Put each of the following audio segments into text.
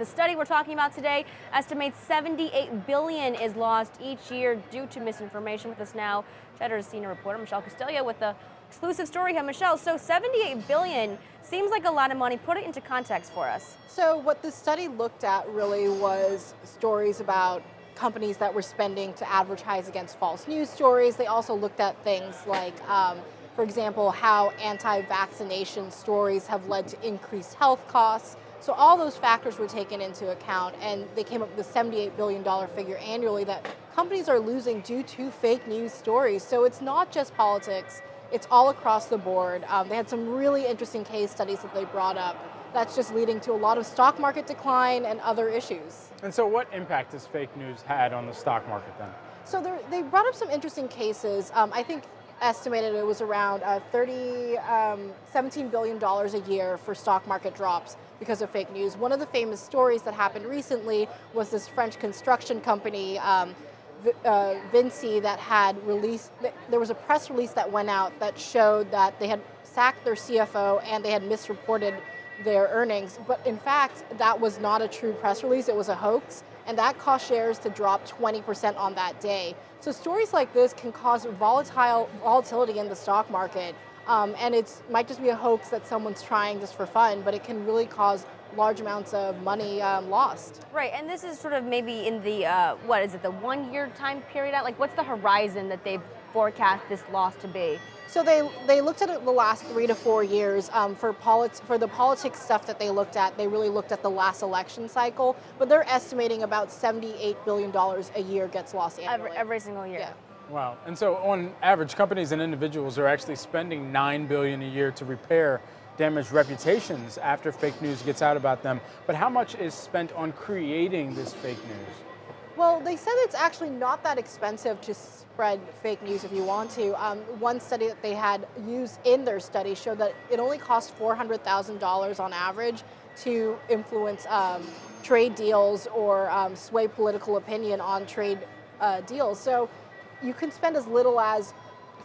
The study we're talking about today estimates $78 billion is lost each year due to misinformation. With us now, Cheddar's senior reporter Michelle Castillo with the exclusive story here. Michelle, so $78 billion seems like a lot of money. Put it into context for us. So what the study looked at really was stories about companies that were spending to advertise against false news stories. They also looked at things like, for example, how anti-vaccination stories have led to increased health costs. So all those factors were taken into account, and they came up with the $78 billion figure annually that companies are losing due to fake news stories. So it's not just politics, it's all across the board. They had some really interesting case studies that they brought up. That's just leading to a lot of stock market decline and other issues. And so what impact has fake news had on the stock market then? So they brought up some interesting cases. I think estimated it was around $17 billion a year for stock market drops because of fake news. One of the famous stories that happened recently was this French construction company, Vinci, that had released, there was a press release that went out that showed that they had sacked their CFO and they had misreported their earnings, but in fact that was not a true press release, it was a hoax, and that caused shares to drop 20% on that day. So stories like this can cause volatility in the stock market, and it might just be a hoax that someone's trying just for fun, but it can really cause large amounts of money lost. Right, and this is sort of maybe in the, what is it, the 1 year time period? Like, what's the horizon that they've forecast this loss to be? So they looked at it the last 3 to 4 years. For the politics stuff that they looked at, they really looked at the last election cycle, but they're estimating about $78 billion a year gets lost annually. Every single year. Yeah. Wow. And so on average, companies and individuals are actually spending $9 billion a year to repair damaged reputations after fake news gets out about them. But how much is spent on creating this fake news? Well, they said it's actually not that expensive to spread fake news if you want to. One study that they had used in their study showed that it only costs $400,000 on average to influence trade deals or sway political opinion on trade deals. So you can spend as little as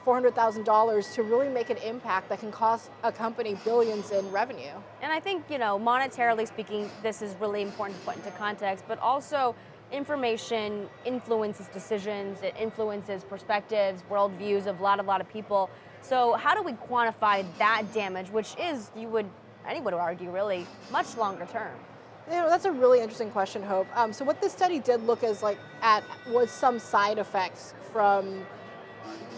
$400,000 to really make an impact that can cost a company billions in revenue. And I think, monetarily speaking, this is really important to put into context, but also information influences decisions, it influences perspectives, worldviews of a lot of people. So how do we quantify that damage, which is, anyone would argue, really much longer term? That's a really interesting question, Hope. So what this study did look at was some side effects from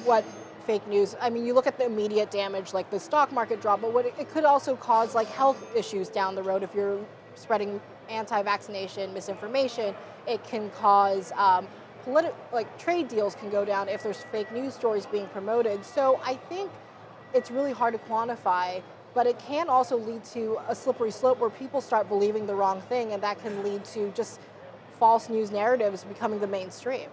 what fake news. I mean, you look at the immediate damage, like the stock market drop, but it could also cause like health issues down the road if you're spreading anti-vaccination misinformation. It can cause trade deals can go down if there's fake news stories being promoted. So I think it's really hard to quantify, but it can also lead to a slippery slope where people start believing the wrong thing, and that can lead to just false news narratives becoming the mainstream.